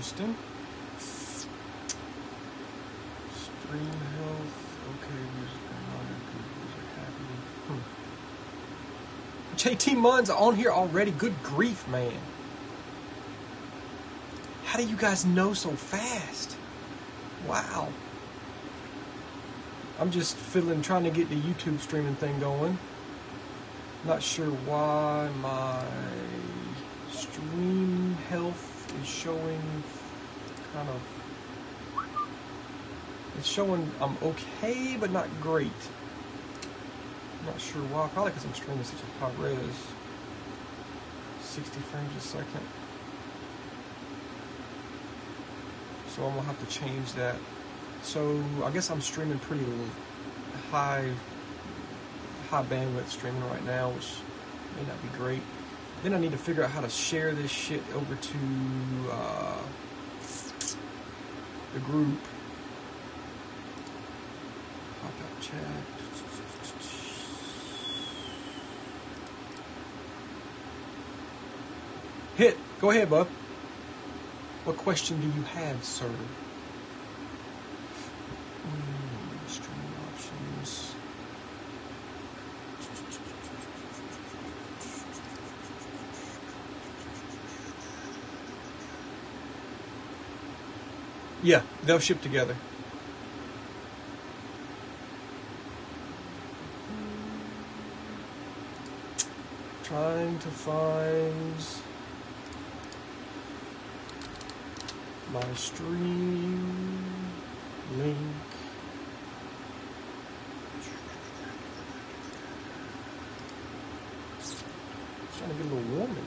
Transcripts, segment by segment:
Interesting. Stream health. Okay, music are happy. JT Munn's on here already. Good grief, man. How do you guys know so fast? Wow. I'm just trying to get the YouTube streaming thing going. Not sure why my stream health is showing kind of... It's showing I'm okay, but not great. I'm not sure why. Probably because I'm streaming such a high res. 60 frames a second. So I'm gonna have to change that. So I guess I'm streaming pretty high bandwidth streaming right now, which may not be great. Then I need to figure out how to share this shit over to the group. Pop out chat. Hit. Go ahead, bub. What question do you have, sir? Stream options. Yeah, they'll ship together. Trying to find my stream link. It's trying to get a little warm in here.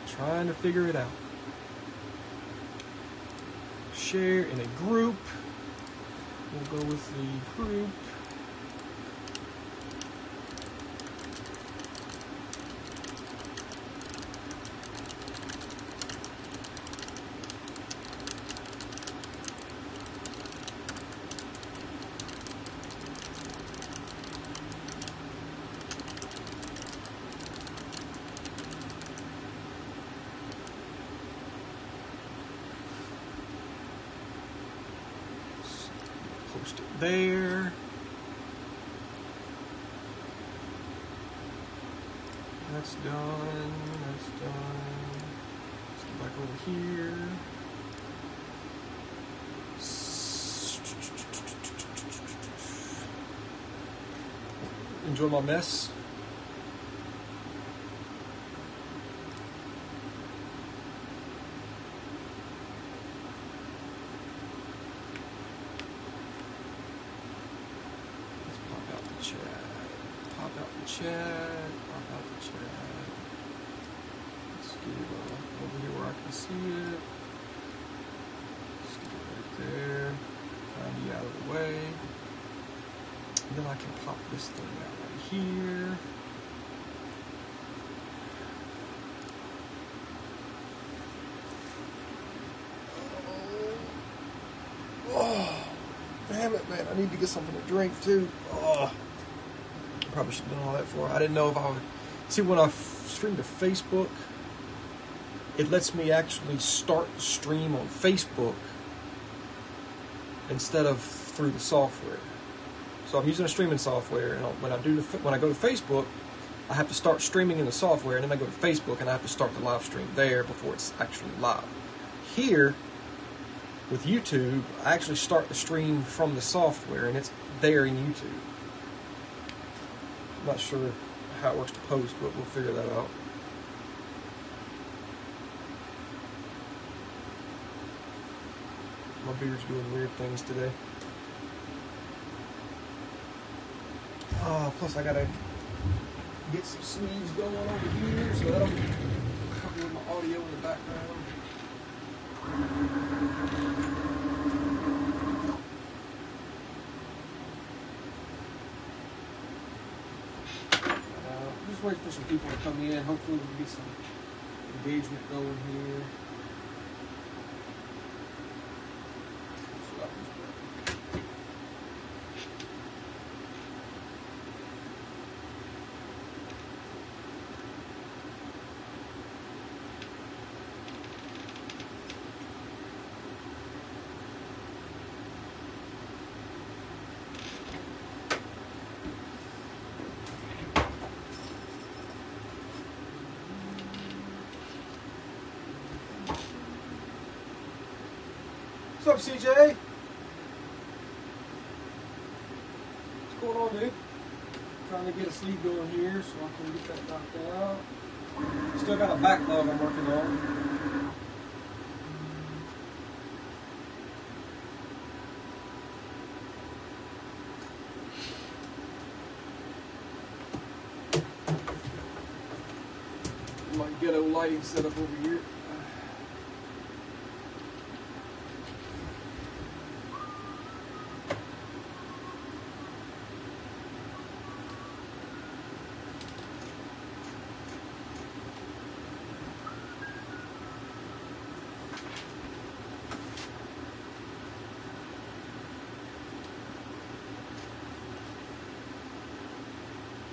Trying to figure it out. Share in a group. We'll go with the group. Post it there. That's done. That's done. Let's get back over here. Enjoy my mess. Chat, pop out the chat. Let's get it over here where I can see it. Let's get it right there. Kind of out of the way. And then I can pop this thing out right here. Oh, damn it, man. I need to get something to drink too. Oh. Probably should have done all that for. I didn't know if I would see when I stream to Facebook. It lets me actually start the stream on Facebook instead of through the software. So I'm using a streaming software, and when I go to Facebook, I have to start streaming in the software, and then I go to Facebook and I have to start the live stream there before it's actually live. Here with YouTube, I actually start the stream from the software, and it's there in YouTube. Not sure how it works to post, but we'll figure that out. My beard's doing weird things today. Plus I gotta get some sleeves going over here, so that'll cover my audio in the background. let's wait for some people to come in. Hopefully we can get some engagement going here. What's up, CJ? What's going on, dude? Trying to get a sleeve going here so I can get that knocked out. Still got a backlog I'm working on. My ghetto lighting setup over here.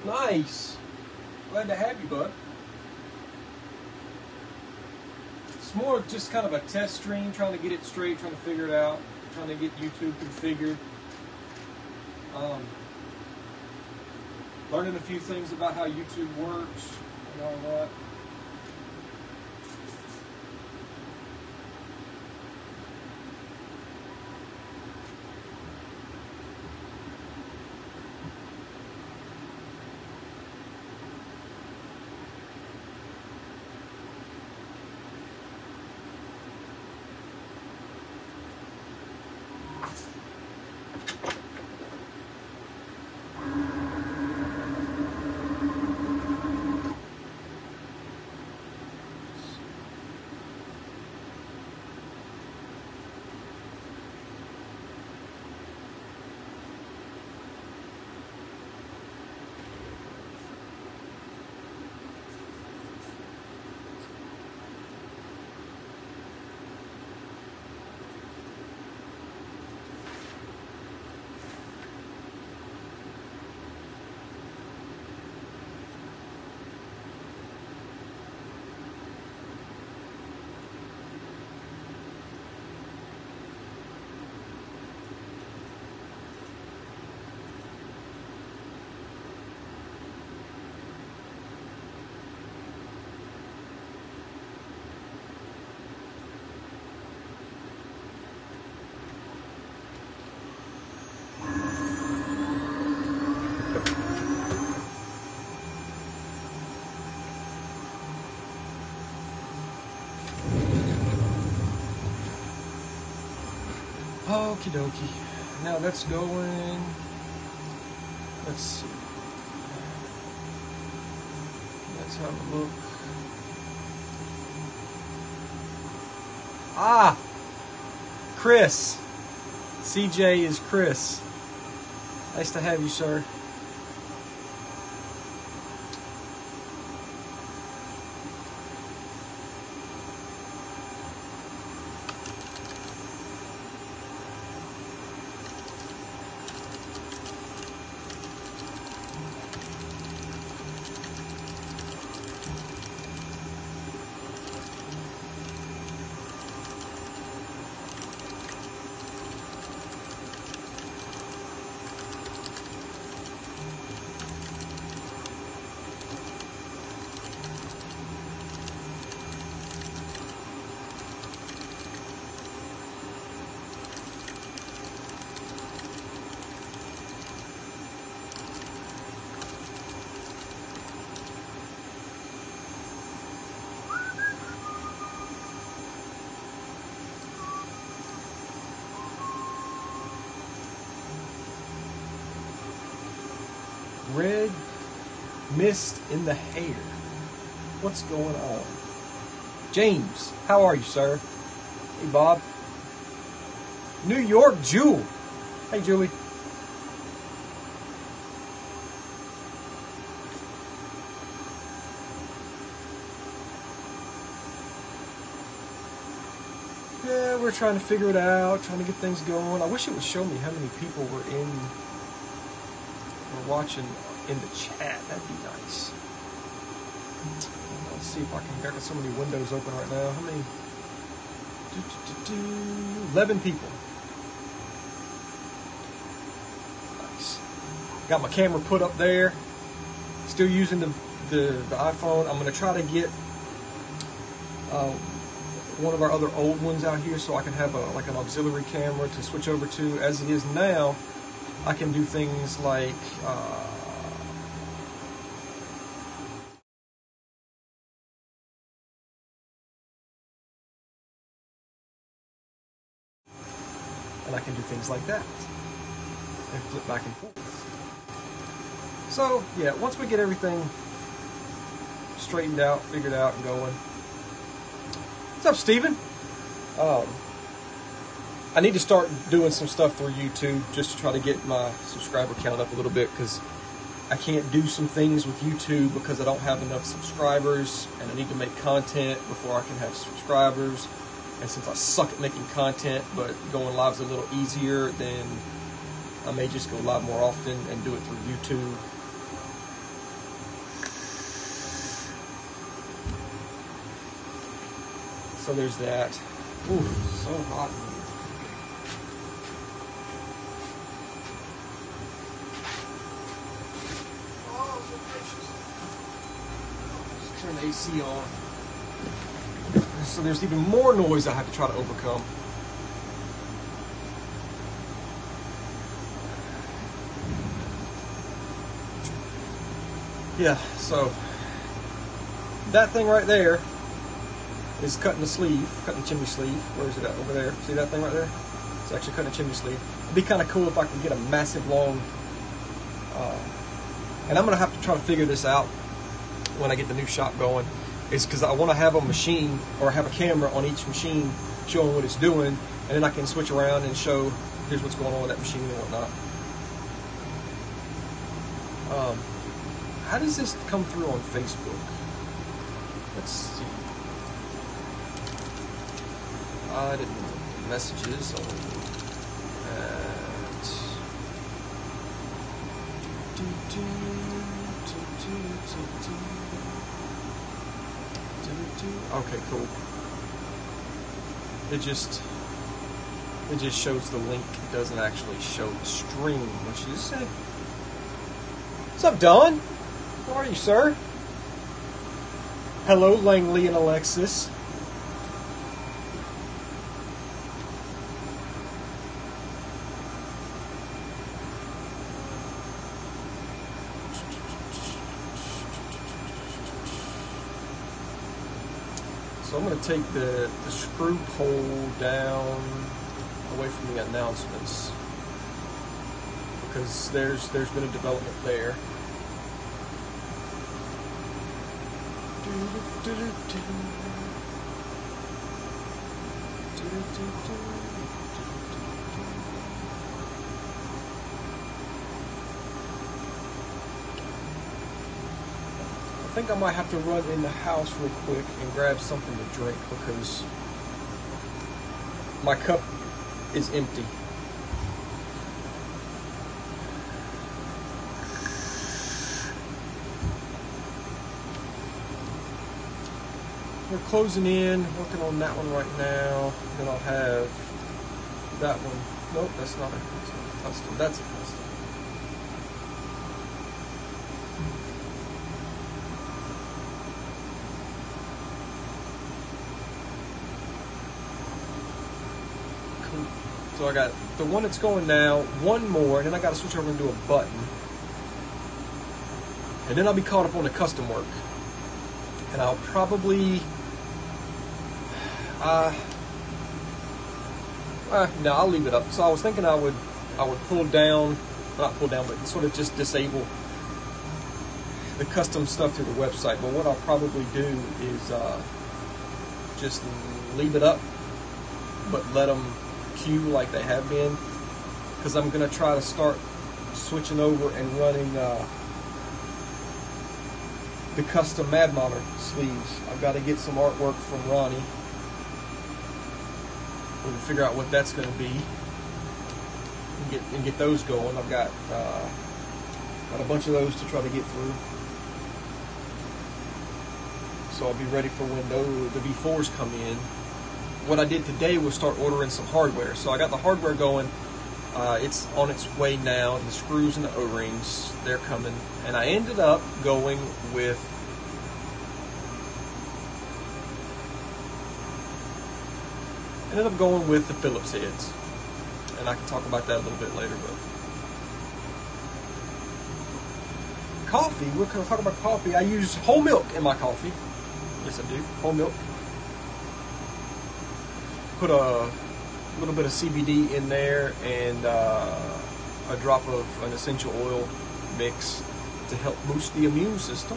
Nice. Glad to have you, bud. It's more just kind of a test stream, trying to get it straight, trying to figure it out, trying to get YouTube configured. Learning a few things about how YouTube works and all that. Okie dokie. Now that's going. Let's see. Let's have a look. Ah! Chris. CJ is Chris. Nice to have you, sir. Red mist in the hair. What's going on? James, how are you, sir? Hey, Bob. New York Jewel. Hey, Julie. Yeah, we're trying to figure it out, trying to get things going. I wish it would show me how many people were watching in the chat. That'd be nice. Let's see if I can. I got so many windows open right now. How many? 11 people. Nice. Got my camera put up there. Still using the iPhone. I'm gonna try to get one of our other old ones out here so I can have like an auxiliary camera to switch over to. As it is now, I can do things like and I can do things like that and flip back and forth. So yeah, once we get everything straightened out, figured out, and going. What's up, Steven? I need to start doing some stuff through YouTube just to try to get my subscriber count up a little bit, because I can't do some things with YouTube because I don't have enough subscribers, and I need to make content before I can have subscribers. And since I suck at making content, but going live's a little easier, then I may just go live more often and do it through YouTube. So there's that. Ooh, so hot in here. Oh, so gracious. Just turn the AC on. So there's even more noise I have to try to overcome. Yeah, so that thing right there is cutting the sleeve, cutting the chimney sleeve. Where is it at? Over there. See that thing right there? It's actually cutting a chimney sleeve. It'd be kind of cool if I could get a massive long, and I'm going to have to try to figure this out when I get the new shop going, is because I want to have a machine, or have a camera on each machine showing what it's doing, and then I can switch around and show, here's what's going on with that machine and whatnot. How does this come through on Facebook? Let's see. I didn't know messages on that. Okay, cool. It just shows the link. It doesn't actually show the stream, which is what's up, Don? How are you, sir? Hello, Langley and Alexis. So I'm going to take the screw pole down away from the announcements, because there's been a development there. I think I might have to run in the house real quick and grab something to drink, because my cup is empty. We're closing in, working on that one right now. Then I'll have that one. Nope, that's not a custom. That's a custom. Cool. So I got the one that's going now, one more, and then I got to switch over and do a button. And then I'll be caught up on the custom work. And I'll probably... no, I'll leave it up. So I was thinking I would pull down, not pull down, but sort of just disable the custom stuff through the website. But what I'll probably do is just leave it up, but let them queue like they have been, because I'm going to try to start switching over and running the custom Mad Modder sleeves. I've got to get some artwork from Ronnie. we'll figure out what that's going to be and get those going. I've got a bunch of those to try to get through. So I'll be ready for when the V4s come in. What I did today was start ordering some hardware. So I got the hardware going. It's on its way now. The screws and the O-rings, they're coming. And I ended up going with the Phillips heads. And I can talk about that a little bit later. But coffee, we're going to talk about coffee. I use whole milk in my coffee. Yes, I do. Whole milk. Put a little bit of CBD in there and a drop of an essential oil mix to help boost the immune system.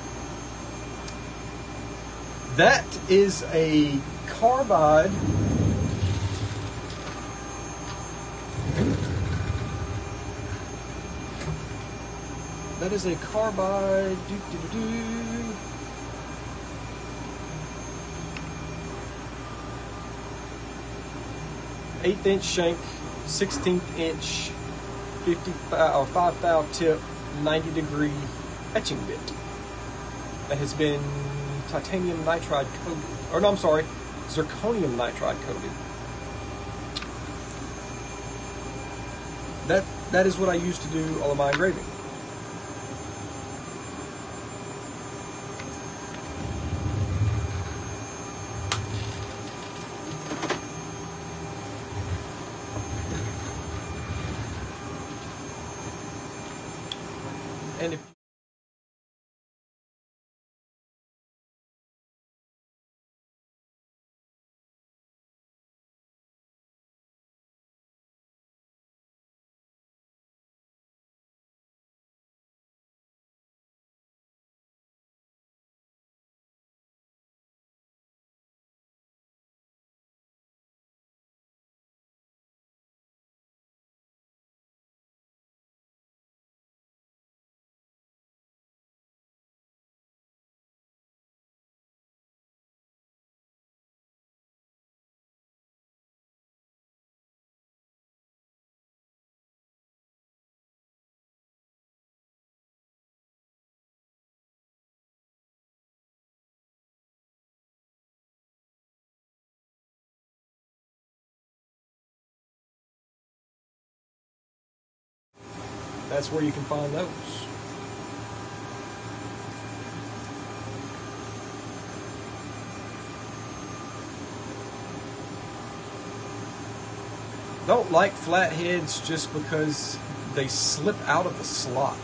That is a carbide. That is a carbide. 1/8 inch shank, 16th inch, 5 thou tip, 90-degree etching bit that has been titanium nitride coated, or no, I'm sorry, zirconium nitride coated. That is what I use to do all of my engraving. And if that's where you can find those. Don't like flatheads just because they slip out of the slot.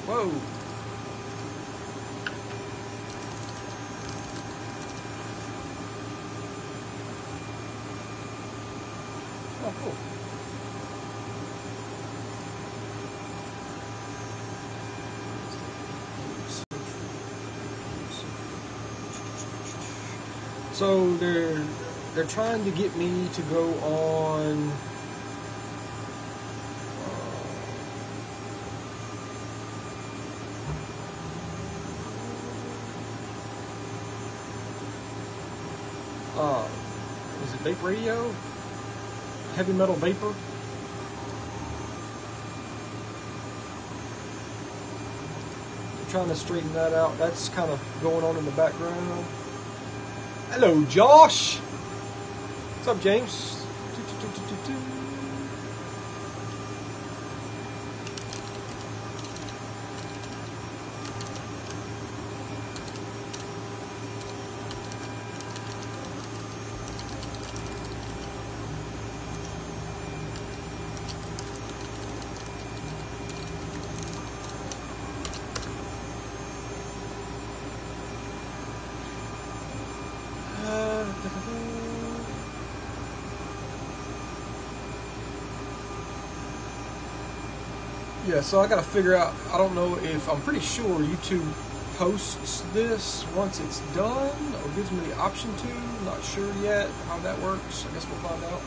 Whoa. Oh, cool. So they're trying to get me to go on is it Vape Radio? Heavy Metal Vapor? I'm trying to straighten that out. That's kind of going on in the background. Hello, Josh. What's up, James? Yeah, so I gotta figure out, I don't know if, I'm pretty sure YouTube posts this once it's done, or gives me the option to. Not sure yet how that works. I guess we'll find out.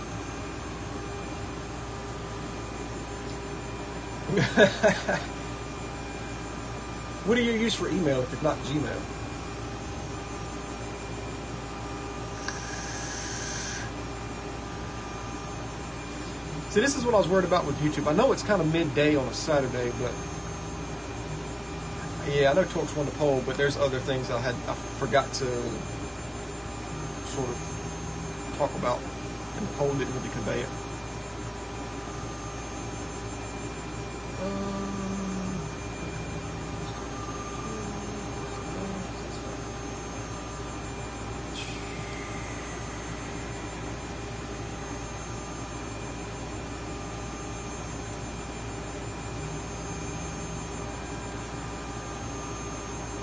What do you use for email if it's not Gmail? See, this is what I was worried about with YouTube. I know it's kind of midday on a Saturday, but yeah, I know Torx won the poll, but there's other things I forgot to sort of talk about, and the poll didn't really convey it.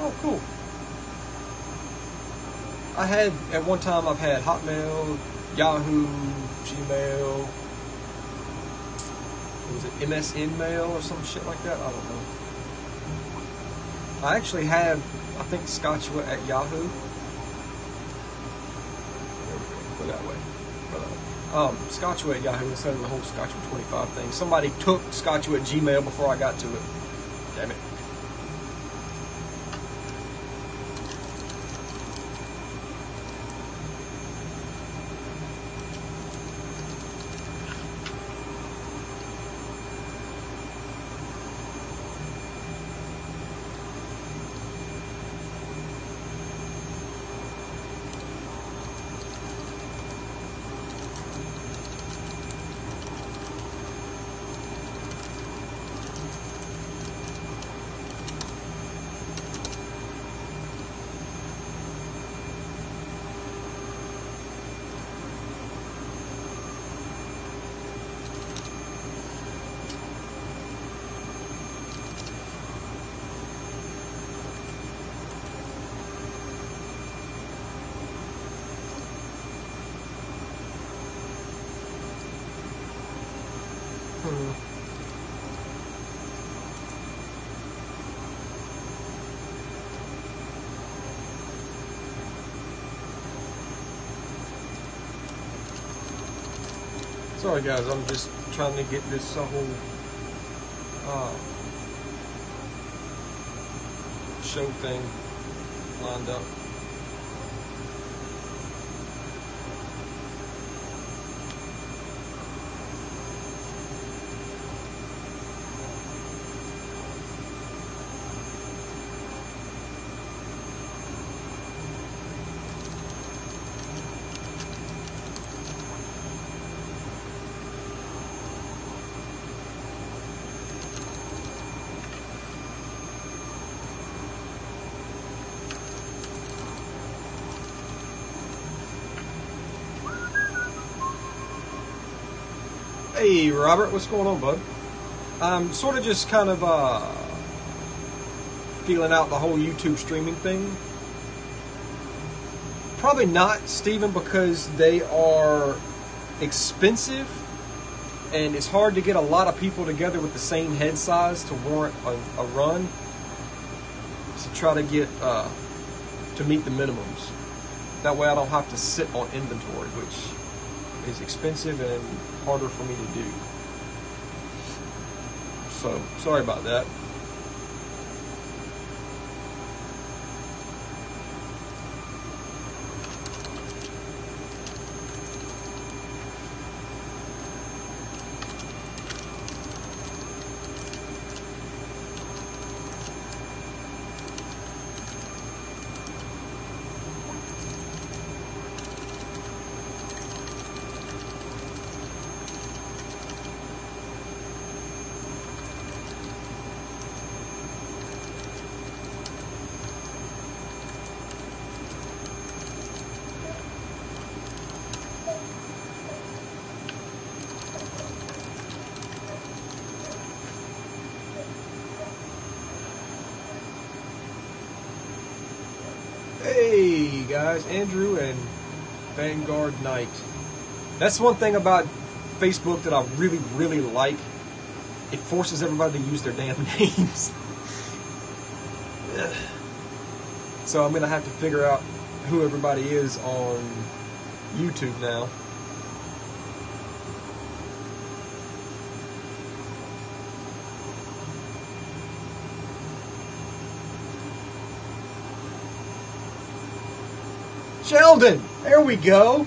Oh, cool. I had, at one time, I've had Hotmail, Yahoo, Gmail, was it MSN Mail or some shit like that? I don't know. I actually have, I think, Scottua at Yahoo. Go that way. Scottua at Yahoo instead of the whole Scottua 25 thing. Somebody took Scottua at Gmail before I got to it. Damn it. Sorry guys, I'm just trying to get this whole show thing lined up. Hey Robert, what's going on, bud? I'm sort of just kind of feeling out the whole YouTube streaming thing. Probably not, Steven, because they are expensive and it's hard to get a lot of people together with the same head size to warrant a run, to try to get to meet the minimums. That way I don't have to sit on inventory, which is expensive and harder for me to do. So, sorry about that. Hey guys, Andrew and Vanguard Knight. That's one thing about Facebook that I really, really like, it forces everybody to use their damn names. So I'm gonna have to figure out who everybody is on YouTube now. Sheldon, there we go.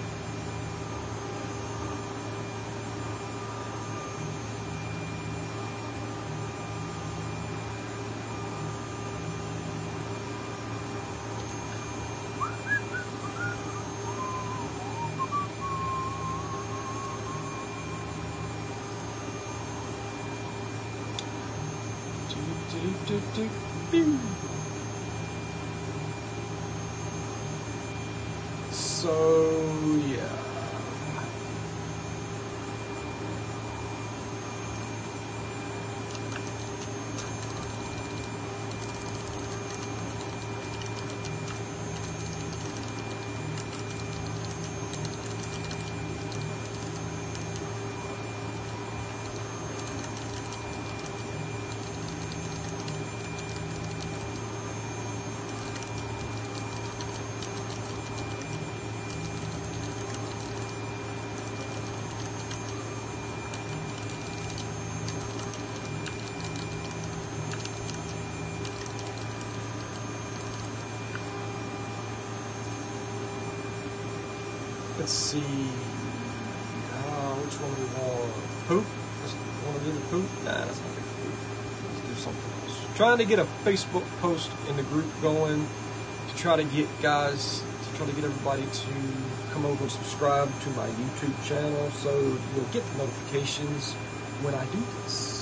So, yeah. Let's see. Which one do we want? Poop? Want to do the poop? Nah, that's not good. Poop. Let's do something else. Trying to get a Facebook post in the group going to try to get everybody to come over and subscribe to my YouTube channel so you'll get the notifications when I do this.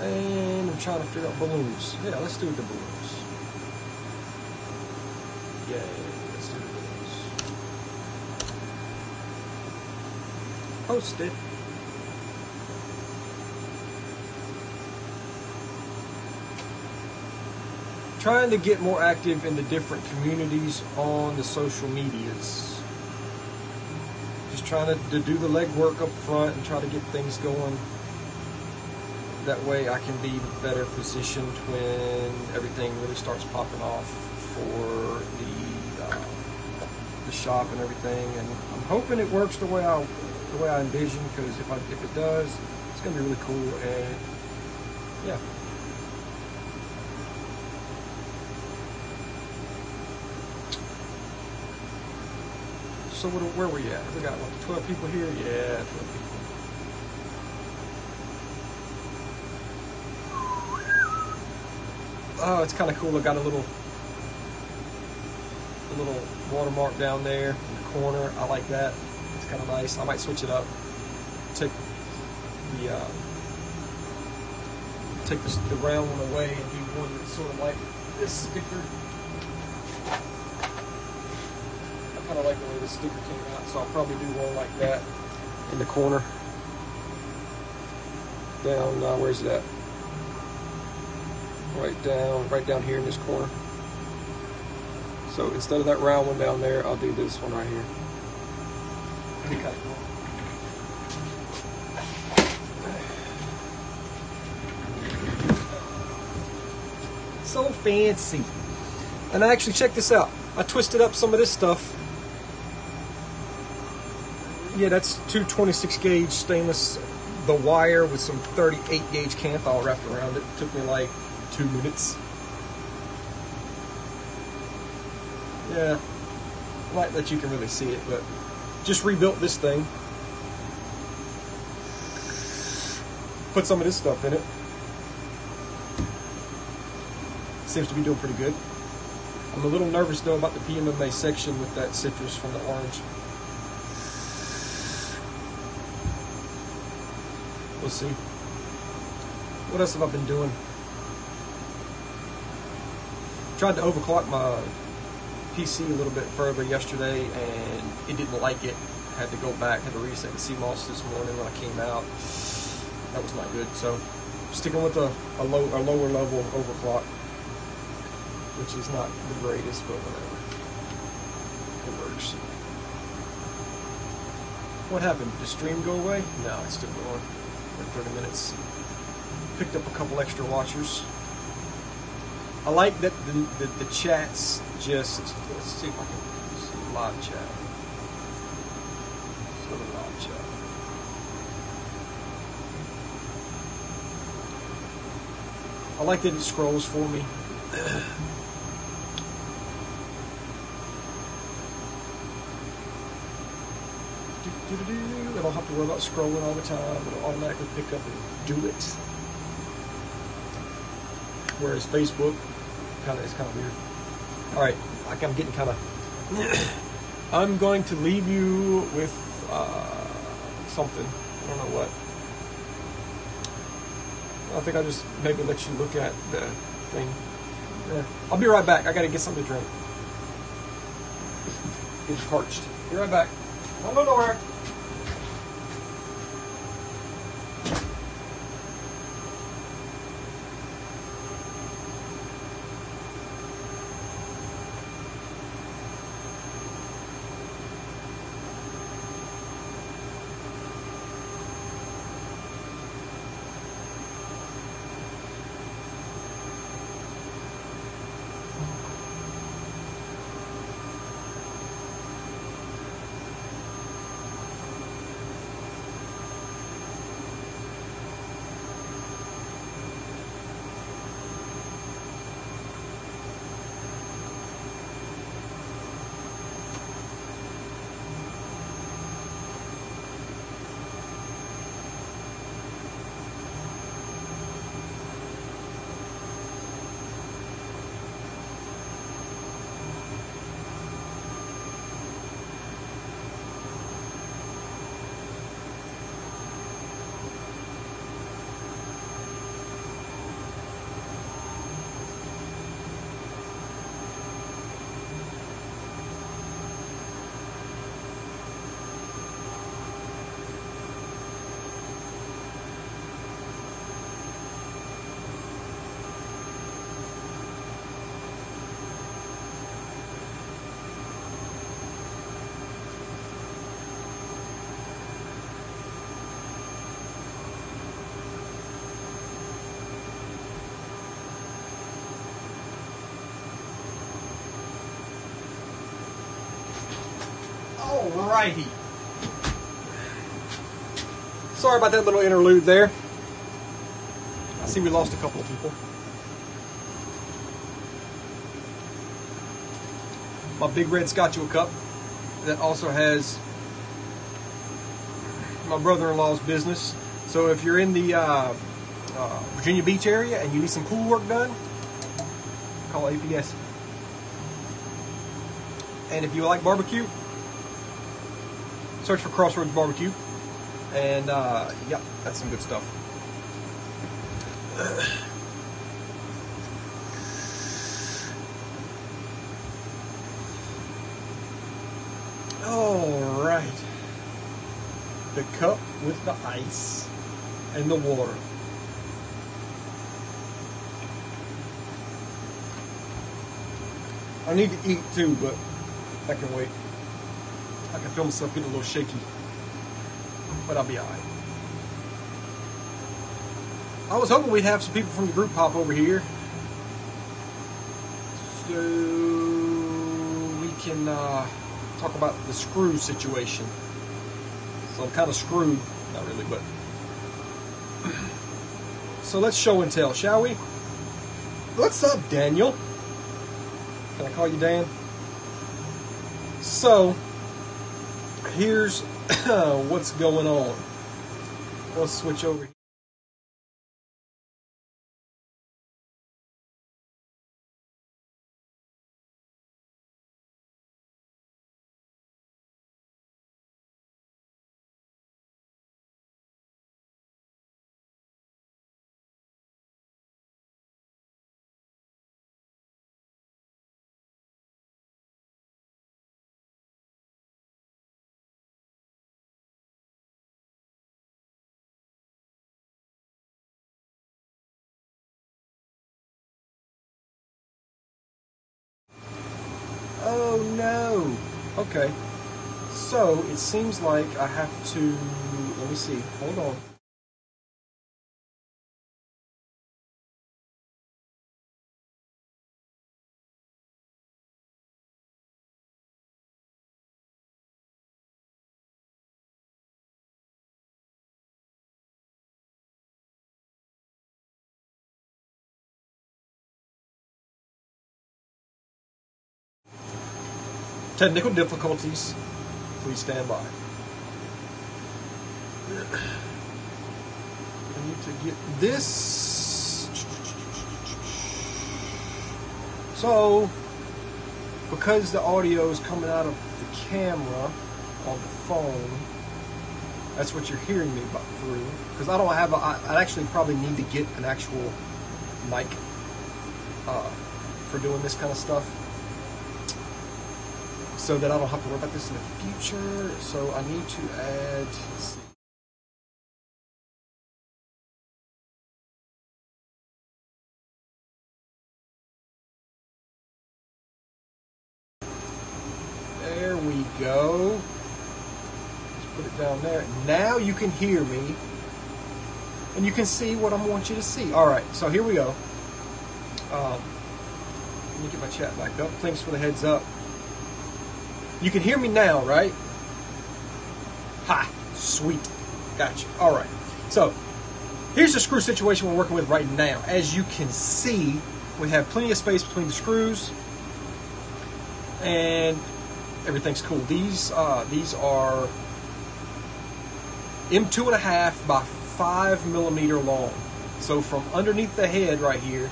And I'm trying to figure out balloons. Yeah, let's do the balloons. Yay, let's do the balloons. Post it. Trying to get more active in the different communities on the social medias. Just trying to do the legwork up front and try to get things going. That way I can be in a better positioned when everything really starts popping off for the shop and everything. And I'm hoping it works the way I envision, because if it does, it's gonna be really cool. And yeah. So where are we at? We got what, 12 people here? Yeah, 12 people. Oh, it's kind of cool. I got a little watermark down there in the corner. I like that. It's kind of nice. I might switch it up. Take the round one away and do one that's sort of like this sticker. I kind of like the way this sticker came out, so I'll probably do one like that in the corner. Down, where's it at? Right down here in this corner. So instead of that round one down there, I'll do this one right here. Pretty kind of cool. So fancy. And actually, check this out. I twisted up some of this stuff. Yeah, that's 226 gauge stainless, the wire with some 38 gauge Kanthal wrapped around it. Took me like 2 minutes. Yeah, like that you can really see it, but just rebuilt this thing. Put some of this stuff in it. Seems to be doing pretty good. I'm a little nervous though about the PMMA section with that citrus from the orange. We'll see. What else have I been doing? Tried to overclock my PC a little bit further yesterday, and it didn't like it. Had to go back, had to reset the CMOS this morning when I came out. That was not good. So, sticking with a lower level overclock. which is not the greatest, but whatever. It works. What happened? Did the stream go away? No, it's still going. For 30 minutes. Picked up a couple extra watchers. I like that the chats just, let's see if I can see live chat. Let's go to live chat. I like that it scrolls for me. I don't have to worry about scrolling all the time. It'll automatically pick up and do it. Whereas Facebook, it's kind of weird. All right, like I'm getting kind of. I'm going to leave you with something. I don't know what. I think I'll just maybe let you look at the thing. Yeah. I'll be right back. I got to get something to drink. It's parched. Be right back. Don't go nowhere. Alrighty. Sorry about that little interlude there. I see we lost a couple of people. My big red Scottua cup that also has my brother-in-law's business. So if you're in the Virginia Beach area and you need some pool work done, call APS. And if you like barbecue, search for Crossroads Barbecue. And yeah, that's some good stuff. All right. The cup with the ice and the water. I need to eat too, but I can wait. I can feel myself getting a little shaky, but I'll be all right. I was hoping we'd have some people from the group pop over here, so we can talk about the screw situation. So I'm kind of screwed, not really, but so let's show and tell, shall we? What's up, Daniel? Can I call you Dan? So here's what's going on. Let's switch over here. Okay, so it seems like I have to, let me see, hold on. Technical difficulties, please stand by. I need to get this. So, because the audio is coming out of the camera on the phone, that's what you're hearing me through. Because I don't have, I actually probably need to get an actual mic for doing this kind of stuff, so that I don't have to worry about this in the future. So I need to add, let's see. There we go. Let's put it down there. Now you can hear me, and you can see what I want you to see. All right, so here we go. Let me get my chat back up. Thanks for the heads up. You can hear me now, right? Ha, sweet. Gotcha. All right. So here's the screw situation we're working with right now. As you can see, we have plenty of space between the screws, and everything's cool. These are M2.5 by 5 millimeter long. So from underneath the head right here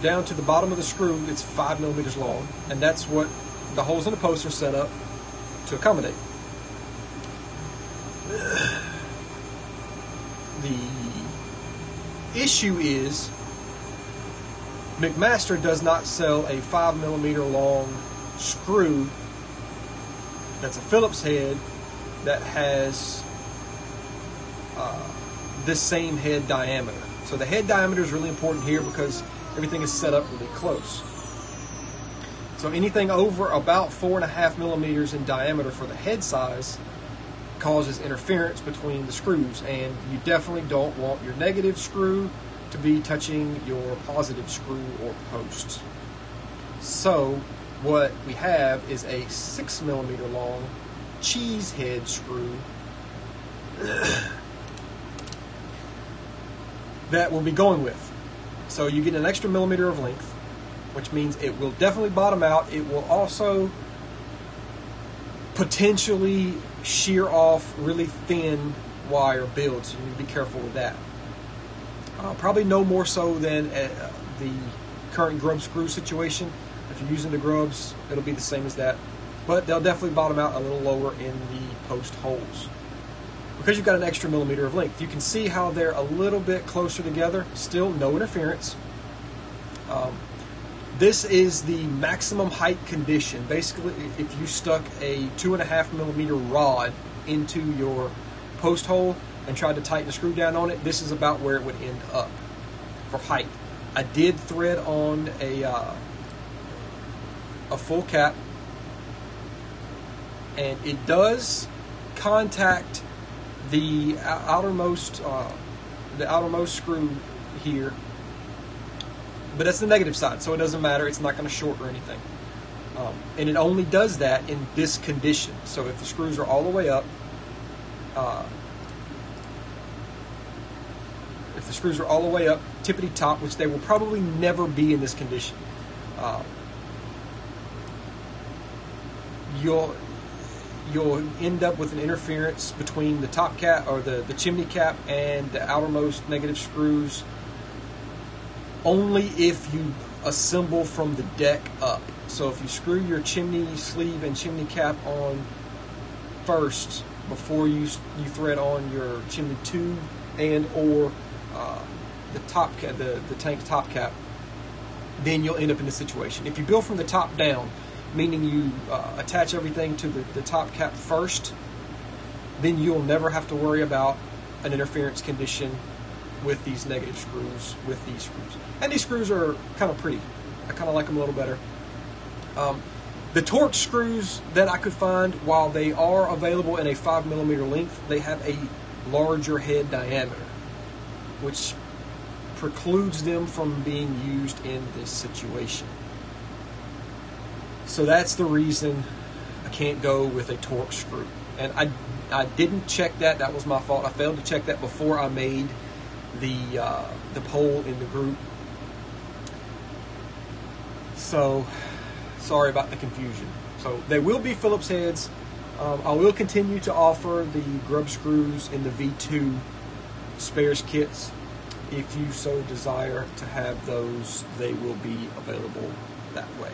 down to the bottom of the screw, it's 5 millimeters long, and that's what the holes in the post are set up to accommodate. The issue is McMaster does not sell a 5 millimeter long screw that's a Phillips head that has this same head diameter. So the head diameter is really important here because everything is set up really close. So anything over about 4.5 millimeters in diameter for the head size causes interference between the screws, and you definitely don't want your negative screw to be touching your positive screw or post. So what we have is a 6 millimeter long cheese head screw that we'll be going with. So you get an extra millimeter of length, which means it will definitely bottom out. It will also potentially shear off really thin wire builds, so you need to be careful with that. Probably no more so than the current grub screw situation. If you're using the grubs, it'll be the same as that, but they'll definitely bottom out a little lower in the post holes. Because you've got an extra millimeter of length, you can see how they're a little bit closer together. Still no interference. This is the maximum height condition. Basically, if you stuck a 2.5 millimeter rod into your post hole and tried to tighten the screw down on it, this is about where it would end up for height. I did thread on a full cap, and it does contact the outermost screw here, but that's the negative side, so it doesn't matter. It's not going to short or anything, and it only does that in this condition. So if the screws are all the way up, tippity top, which they will probably never be in this condition, you'll end up with an interference between the top cap or the chimney cap and the outermost negative screws only if you assemble from the deck up. So if you screw your chimney sleeve and chimney cap on first before you thread on your chimney tube and or the top cap, the tank top cap, then you'll end up in this situation. If you build from the top down, meaning you attach everything to the top cap first, then you'll never have to worry about an interference condition with these negative screws, with these screws. And these screws are kind of pretty. I kind of like them a little better. The Torx screws that I could find, while they are available in a 5mm length, they have a larger head diameter, which precludes them from being used in this situation. So that's the reason I can't go with a Torx screw. And I didn't check that. That was my fault. I failed to check that before I made the poll in the group. So sorry about the confusion. So they will be Phillips heads. I will continue to offer the grub screws in the V2 spares kits. If you so desire to have those, they will be available that way.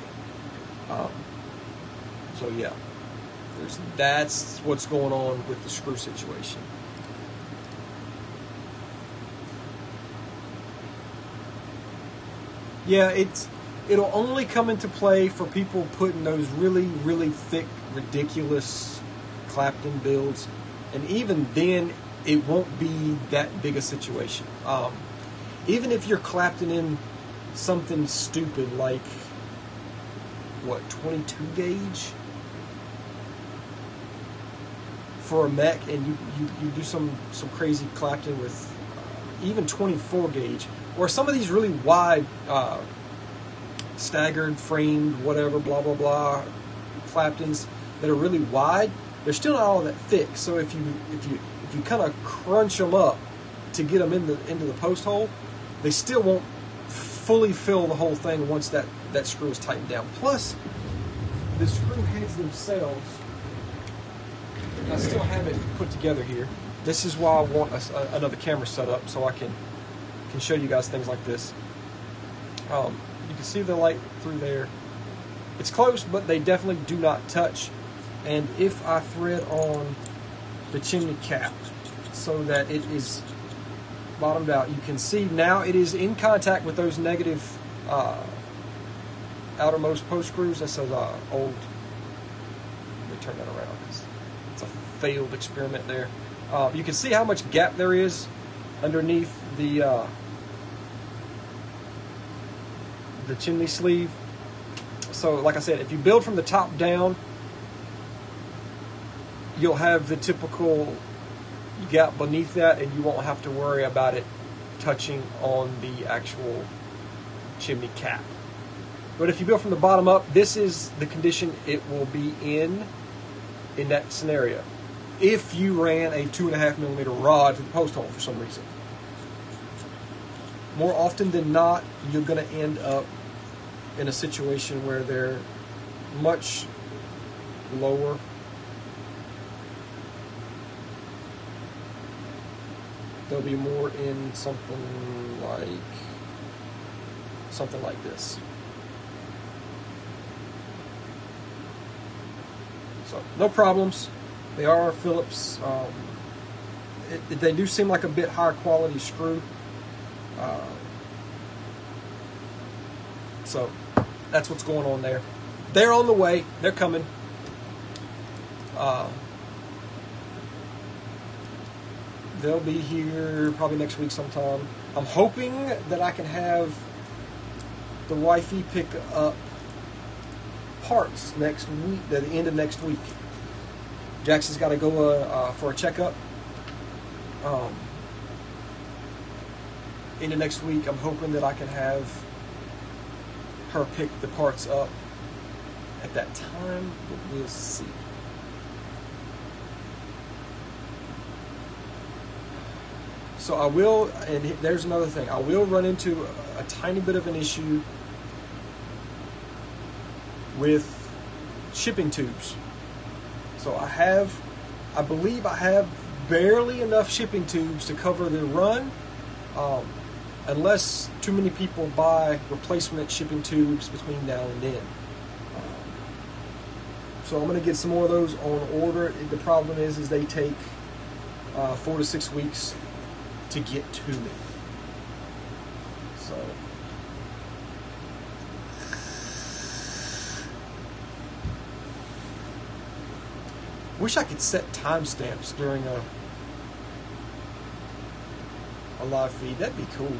So yeah, that's what's going on with the screw situation. Yeah, it'll only come into play for people putting those really, really thick, ridiculous Clapton builds, and even then, it won't be that big a situation. Even if you're Clapton in something stupid like, what, 22 gauge for a mech, and you do some crazy Clapton with even 24 gauge, or some of these really wide staggered, framed, whatever, blah blah blah Claptons that are really wide, they're still not all that thick. So if you kind of crunch them up to get them into the post hole, they still won't fully fill the whole thing once that screw is tightened down. Plus, the screw heads themselves, I still have it put together here. This is why I want another camera set up, so I can show you guys things like this. You can see the light through there. It's close, but they definitely do not touch. And if I thread on the chimney cap so that it is bottomed out, you can see now it is in contact with those negative outermost post screws. That says old. Let me turn that around because it's a failed experiment there. You can see how much gap there is underneath the chimney sleeve. So like I said, if you build from the top down, you'll have the typical gap beneath that, and you won't have to worry about it touching on the actual chimney cap. But if you build from the bottom up, this is the condition it will be in that scenario. If you ran a 2.5mm rod to the post hole for some reason. More often than not, you're going to end up in a situation where they're much lower. They'll be more in something like this. So no problems. They are Phillips. They do seem like a bit higher quality screw. So that's what's going on there. They're on the way. They're coming. They'll be here probably next week sometime. I'm hoping that I can have the wifey pick up parts next week, at the end of next week. Jackson's got to go for a checkup. Into next week, I'm hoping that I can have her pick the parts up at that time, but we'll see. So I will, and there's another thing, I will run into a tiny bit of an issue with shipping tubes. So I believe I have barely enough shipping tubes to cover the run, unless too many people buy replacement shipping tubes between now and then. So I'm going to get some more of those on order. The problem is they take 4 to 6 weeks to get to me. So wish I could set timestamps during a live feed. That'd be cool.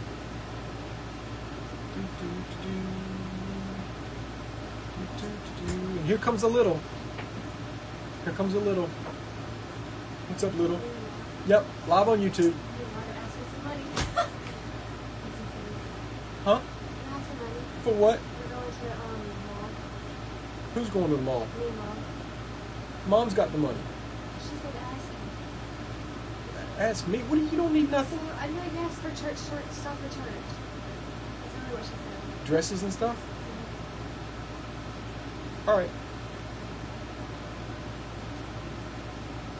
And here comes a little. Here comes a little. What's up, little? Yep, live on YouTube. Huh? For what? We're going to the mall. Who's going to the mall? Me and Mom. Mom's got the money. She said to ask you. Ask me. What? You don't need nothing. So, I know you asked for church stuff for church. That's really what she said. Dresses and stuff. Mm-hmm. All right.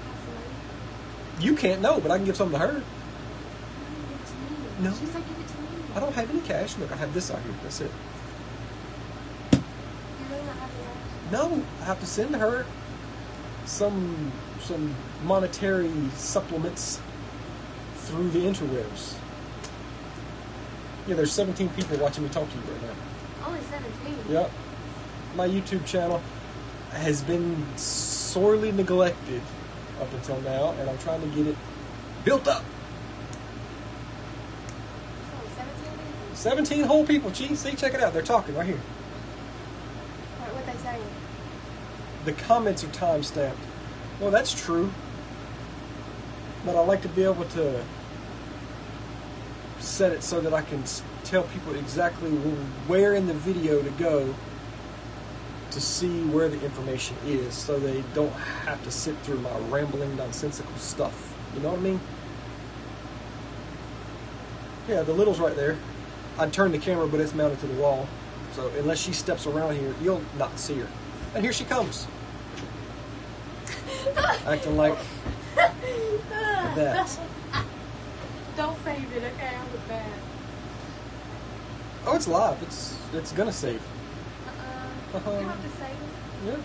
Pass the money. You can't know, but I can give something to her. Give it to me. No. She said give it to me. I don't have any cash. Look, I have this out here. That's it. You really not have the cash? No, I have to send her some monetary supplements through the interwebs. Yeah, there's 17 people watching me talk to you right now. Only 17. Yep. My YouTube channel has been sorely neglected up until now, and I'm trying to get it built up. So 17 people? 17 whole people. Gee, see, check it out. They're talking right here. What they saying? The comments are time-stamped. Well, that's true. But I like to be able to set it so that I can tell people exactly where in the video to go to see where the information is, so they don't have to sit through my rambling, nonsensical stuff. You know what I mean? Yeah, the little's right there. I'd turn the camera, but it's mounted to the wall. So unless she steps around here, you'll not see her. And here she comes. Acting like that. Don't save it, okay? I'm with that. Oh, it's live. It's gonna save. You don't have to save it. Yeah.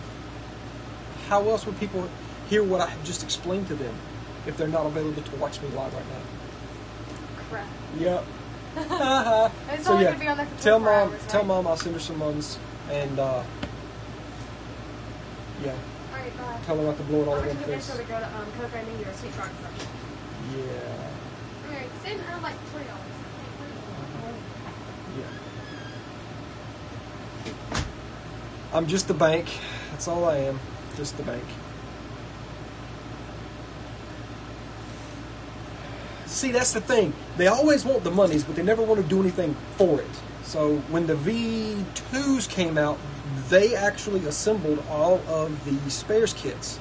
How else would people hear what I have just explained to them if they're not available to watch me live right now? Crap. Yep. It's So only yeah, gonna be on there for tell 24 mom, hours, tell right? mom I'll send her some ones, and yeah, Alright, bye. tell her not to blow it all I'm over gonna the make place. sure to go to Coco and New Year's Sweet Truck or something. Yeah. Alright, send like $20. Yeah. I'm just the bank. That's all I am. Just the bank. See, that's the thing. They always want the monies, but they never want to do anything for it. So when the V2s came out, they actually assembled all of the spares kits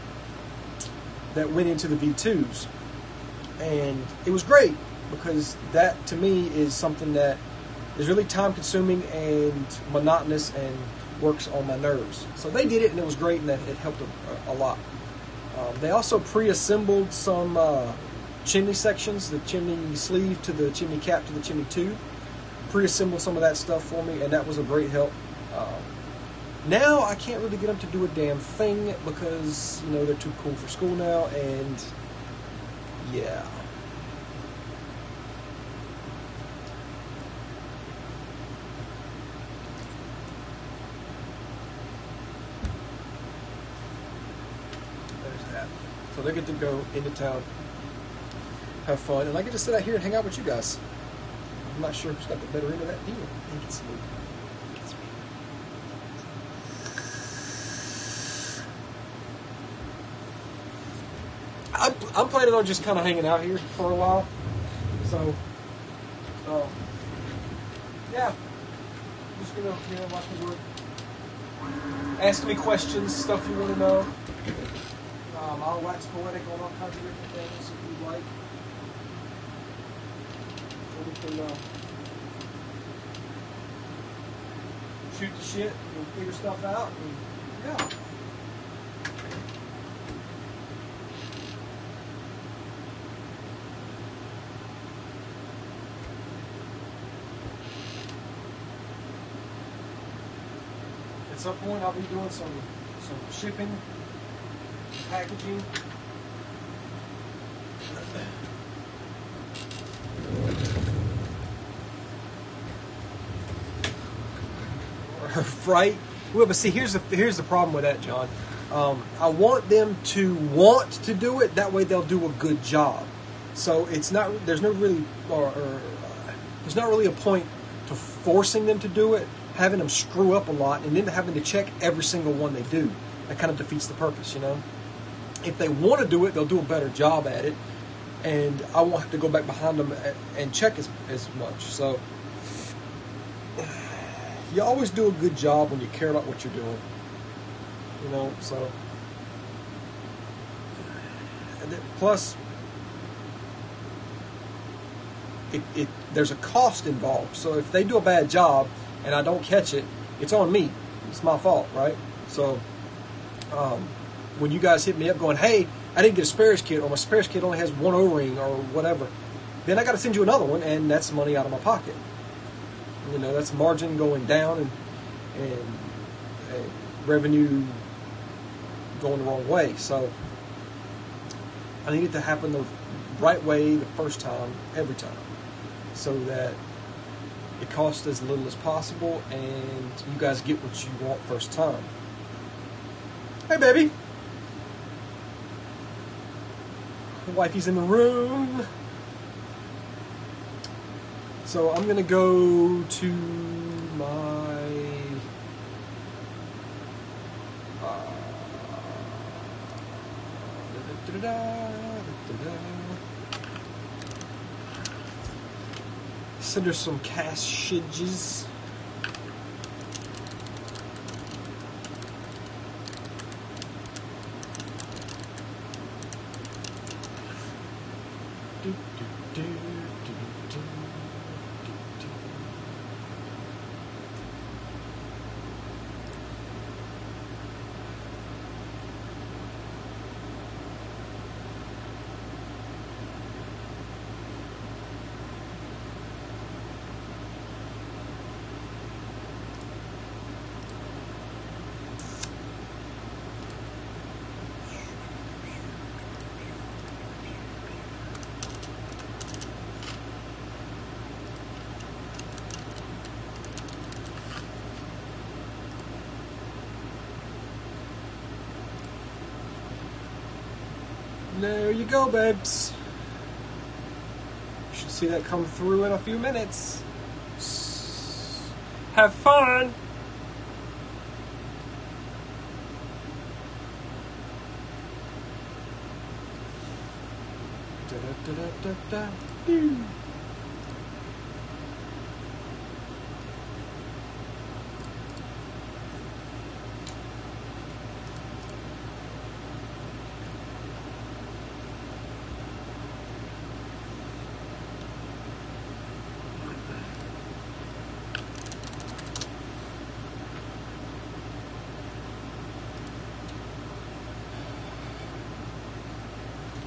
that went into the V2s. And it was great, because that, to me, is something that is really time-consuming and monotonous and works on my nerves. So they did it, and it was great, and that it helped a lot. They also pre-assembled some chimney sections, the chimney sleeve to the chimney cap to the chimney tube. Pre-assembled some of that stuff for me, and that was a great help. Now I can't really get them to do a damn thing because, you know, they're too cool for school now, and yeah. There's that. So they get to go into town, have fun, and I get to sit out here and hang out with you guys. I'm not sure who's got the better end of that deal. I think it's me. It's me. I'm planning on just kind of hanging out here for a while. So, yeah. Just gonna, watch me work. Ask me questions, stuff you want to know. I'll wax poetic on all kinds of different things if you'd like. Or we can shoot the shit and figure stuff out. And, yeah. At some point, I'll be doing some shipping, packaging. Right? Well, but see, here's the problem with that, John. I want them to want to do it. That way, they'll do a good job. So it's not. There's not really a point to forcing them to do it. having them screw up a lot and then having to check every single one they do. That kind of defeats the purpose, you know. If they want to do it, they'll do a better job at it, and I won't have to go back behind them and check as much. So you always do a good job when you care about what you're doing, you know. So plus, there's a cost involved. So if they do a bad job and I don't catch it, it's on me. It's my fault, right? So when you guys hit me up going, hey, I didn't get a spares kit, or my spares kit only has one O-ring or whatever, then I got to send you another one, and that's money out of my pocket. You know, that's margin going down and revenue going the wrong way. So I need it to happen the right way the first time, every time, so that it costs as little as possible and you guys get what you want first time. Hey, baby. Wifey's in the room. So I'm going to go to my send her some cassages. There you go, babes. You should see that come through in a few minutes. Have fun! Da-da-da-da-da-da.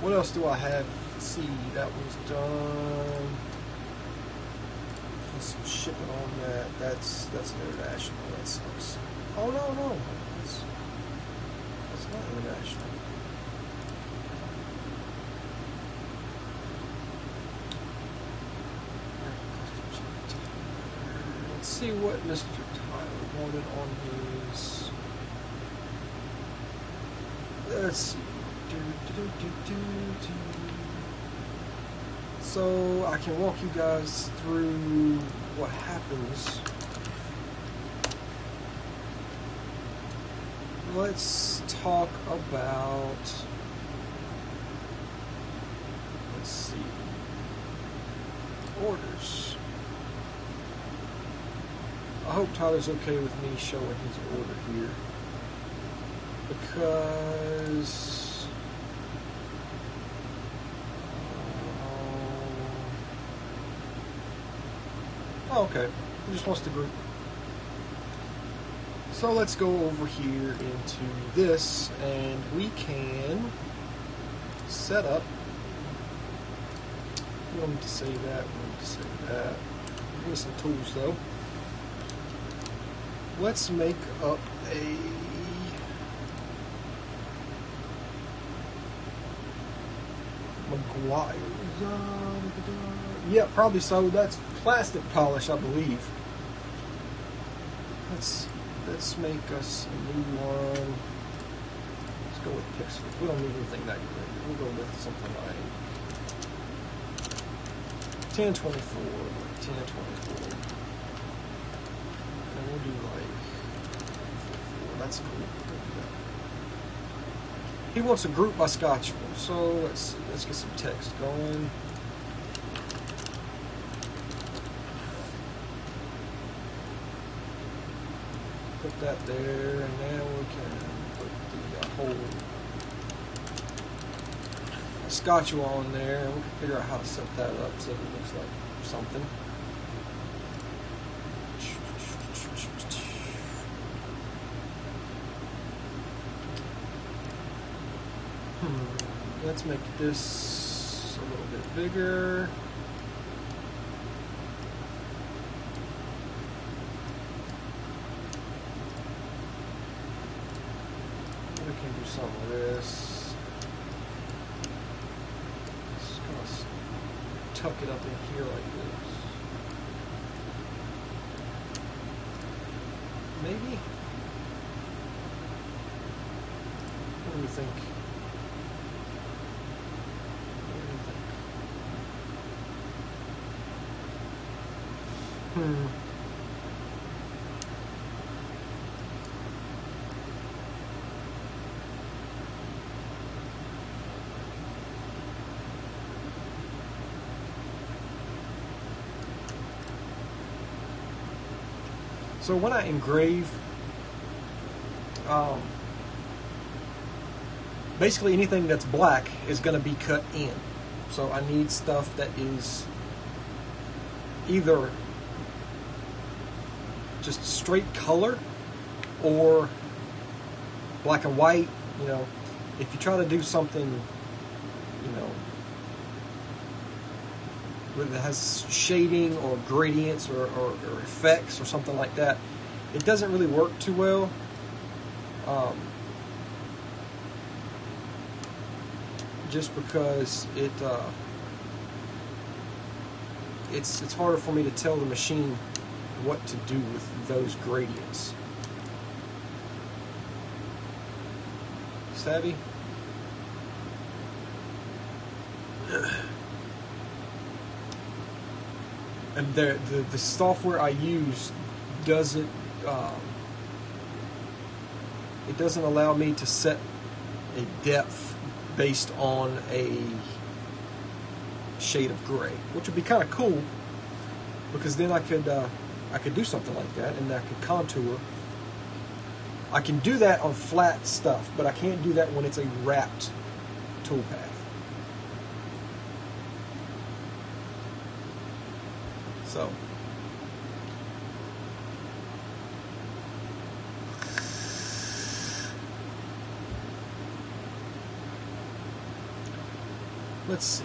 What else do I have? Let's see, that was done. There's some shipping on that. That's international. That sucks. Oh no. That's not international. Let's see what Mr. Tyler wanted on his. Let's see. So I can walk you guys through what happens. Let's talk about, let's see, orders. I hope Tyler's okay with me showing his order here, because okay, he just wants to group. So let's go over here into this, and we can set up. We don't need to say that. We need to say that. Give me some tools though. Let's make up a McGuire. Yeah, probably so. That's plastic polish, I believe. Let's make us a new one. Let's go with pixels. We don't need anything that great. We'll go with something like 1024. 1024. And we'll do like 4. That's cool. He wants a group by Scottua, so let's get some text going. Put that there, and now we can put the whole Scottua on there, and we can figure out how to set that up so it looks like something. Let's make this a little bit bigger. We can do some of this. Just kind of tuck it up in here like this. Maybe? What do you think? So when I engrave, basically anything that's black is going to be cut in. So I need stuff that is either just straight color or black and white. You know, if you try to do something, you know, that has shading or gradients or effects or something like that, it doesn't really work too well. Just because it's harder for me to tell the machine what to do with those gradients. Savvy? And the software I use doesn't it doesn't allow me to set a depth based on a shade of gray, which would be kind of cool, because then I could do something like that, and I could contour. I can do that on flat stuff, but I can't do that when it's a wrapped toolpath. So let's see.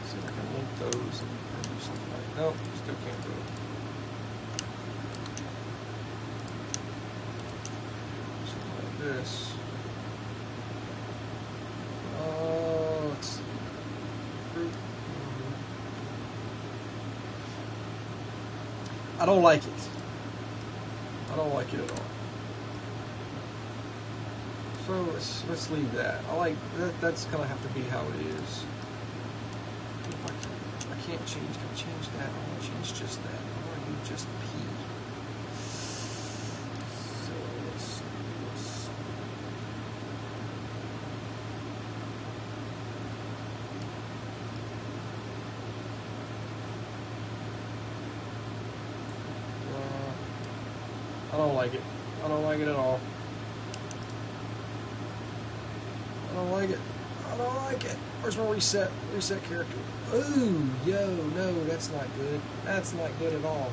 See if I can link those and do something like. Nope, still can't do it. Something like this. Let's see. Fruit. I don't like it. I don't like it at all. So let's leave that. I like that. That's gonna have to be how it is. If I can't change. Can I change that? I want to change just that. I want to do just P. So let's I don't like it. I don't like it at all. I don't like it. I don't like it. Where's my reset? Reset character. Ooh, yo, no, that's not good. That's not good at all.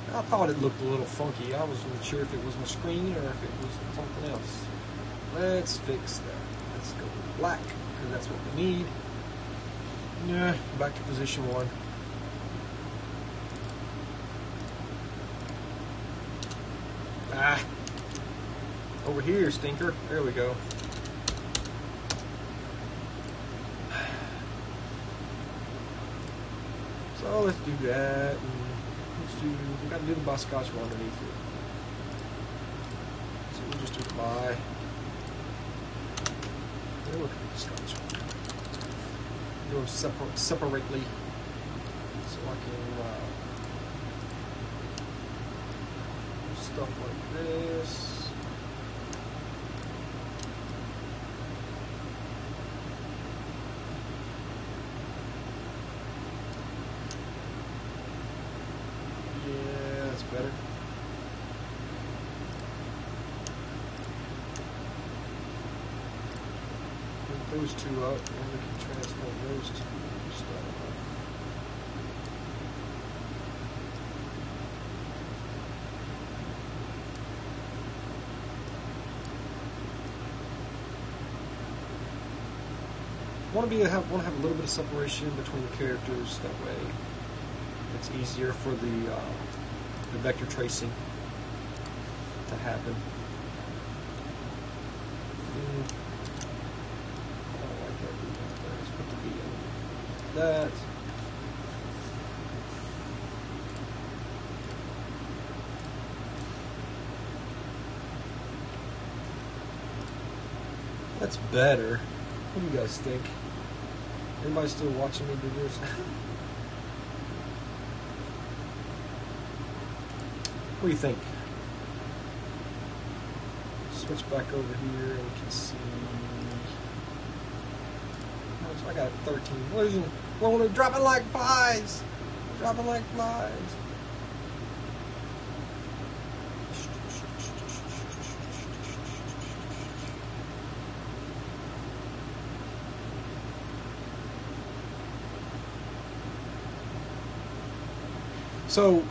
I thought it looked a little funky. I wasn't sure if it was my screen or if it was something else. Let's fix that. Let's go with black, because that's what we need. Yeah, back to position 1. Ah. Over here, stinker. There we go. So let's do that. We got to do the by Scottua underneath it. So we'll just do the by. We'll look at the Scottua. Do them separately. So I can stuff like this. Yeah, that's better. Put those two up, and we can transform those two stuff. Want to have a little bit of separation between the characters. That way, it's easier for the vector tracing to happen. I don't like that. Let's put the B in that. That's better. What do you guys think? Everybody still watching me do this? What do you think? Switch back over here and we can see. I got 13. Well, they're dropping like flies. Dropping like flies. So,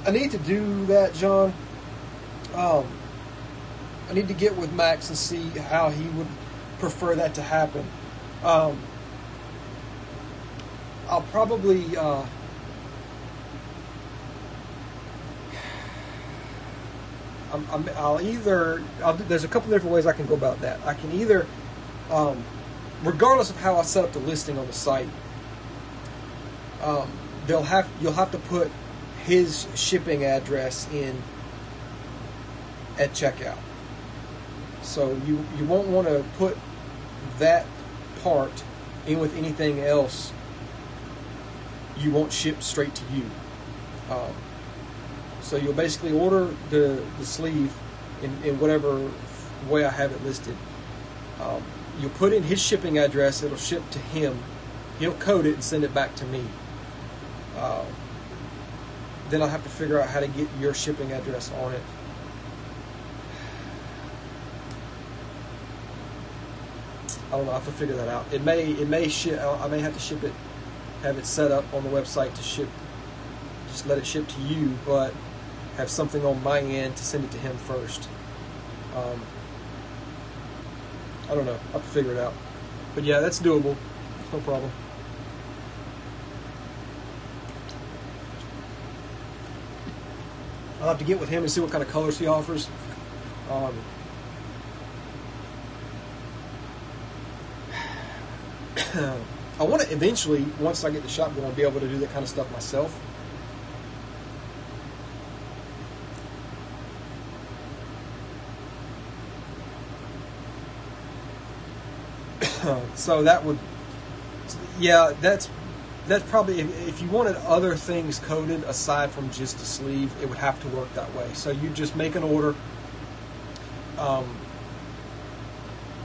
I need to do that, John. I need to get with Max and see how he would prefer that to happen. I'll probably there's a couple different ways I can go about that. I can either, regardless of how I set up the listing on the site, you'll have to put his shipping address in at checkout. So you won't want to put that part in with anything else. You won't ship straight to you. So you'll basically order the sleeve in whatever way I have it listed. You'll put in his shipping address. It'll ship to him. He'll code it and send it back to me. Then I'll have to figure out how to get your shipping address on it. I don't know. I have to figure that out. It may ship. I may have to ship it, have it set up on the website to ship. Just let it ship to you, but have something on my end to send it to him first. I don't know. I'll have to figure it out. But yeah, that's doable. It's no problem. I'll have to get with him and see what kind of colors he offers. I want to eventually, once I get the shop going, be able to do that kind of stuff myself. So that would, yeah, that's probably, if you wanted other things coded aside from just a sleeve, it would have to work that way. So you just make an order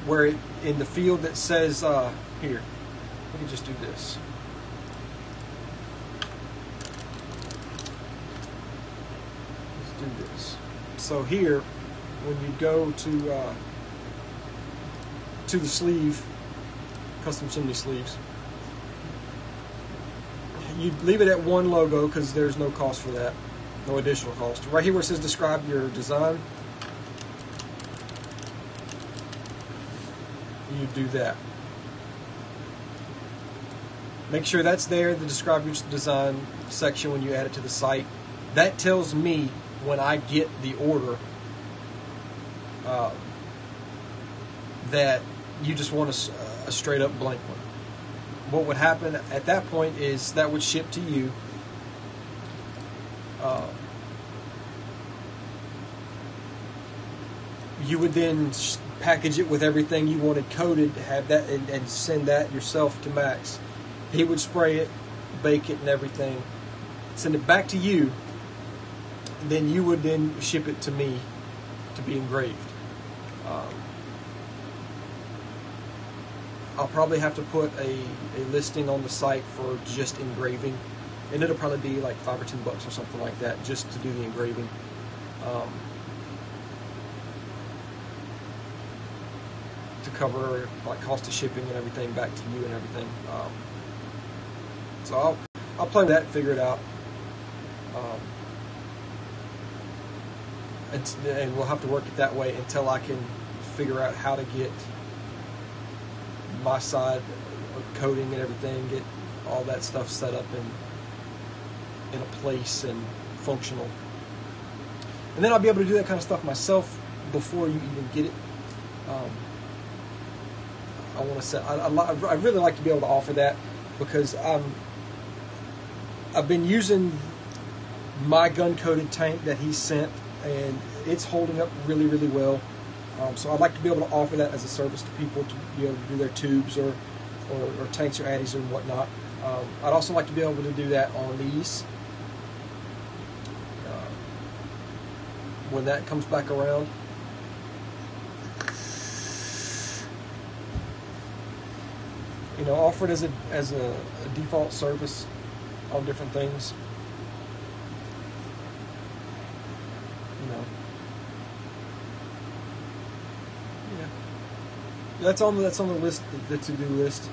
where in the field that says, here, let me just do this. Let's do this. So here, when you go to the sleeve, custom chimney sleeves, you leave it at one logo because there's no cost for that, no additional cost. Right here where it says describe your design, you do that. Make sure that's there, the describe your design section when you add it to the site. That tells me when I get the order that you just want a straight up blank one. What would happen at that point is that would ship to you. You would then package it with everything you wanted coded, have that, and send that yourself to Max. He would spray it, bake it, and everything, send it back to you. Then you would then ship it to me to be engraved. I'll probably have to put a listing on the site for just engraving, and it'll probably be like $5 or $10 or something like that just to do the engraving. To cover like cost of shipping and everything back to you and everything. So I'll play with that, figure it out, and we'll have to work it that way until I can figure out how to get my side of coding and everything, get all that stuff set up in a place and functional, and then I'll be able to do that kind of stuff myself before you even get it. I want to say I really like to be able to offer that because I've been using my gun-coated tank that he sent, and it's holding up really, really well. So I'd like to be able to offer that as a service to people to be able to do their tubes or tanks or addies or whatnot. I'd also like to be able to do that on these when that comes back around. You know, offer it as a default service on different things. You know, yeah, that's on the list, the to-do list,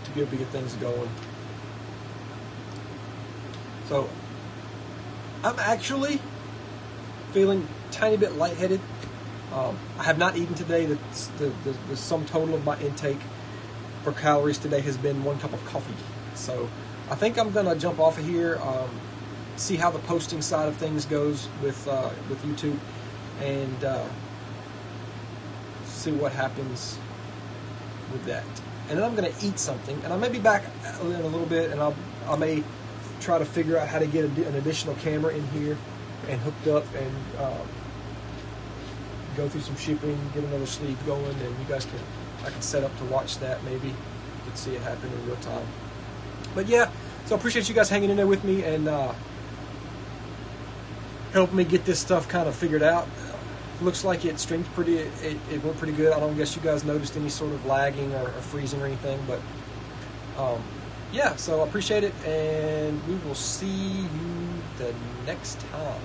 to be able to get things going. So I'm actually feeling a tiny bit lightheaded. I have not eaten today. The sum total of my intake for calories today has been 1 cup of coffee. So I think I'm gonna jump off of here, see how the posting side of things goes with YouTube, and see what happens with that. And then I'm gonna eat something, and I may be back in a little bit, and I may try to figure out how to get an additional camera in here and hooked up, and go through some shipping, get another sleeve going, and I can set up to watch that. Maybe you can see it happen in real time. But yeah, so I appreciate you guys hanging in there with me and helping me get this stuff kind of figured out. Looks like it streamed it went pretty good. I don't guess you guys noticed any sort of lagging or freezing or anything, but yeah, so I appreciate it, and we will see you the next time.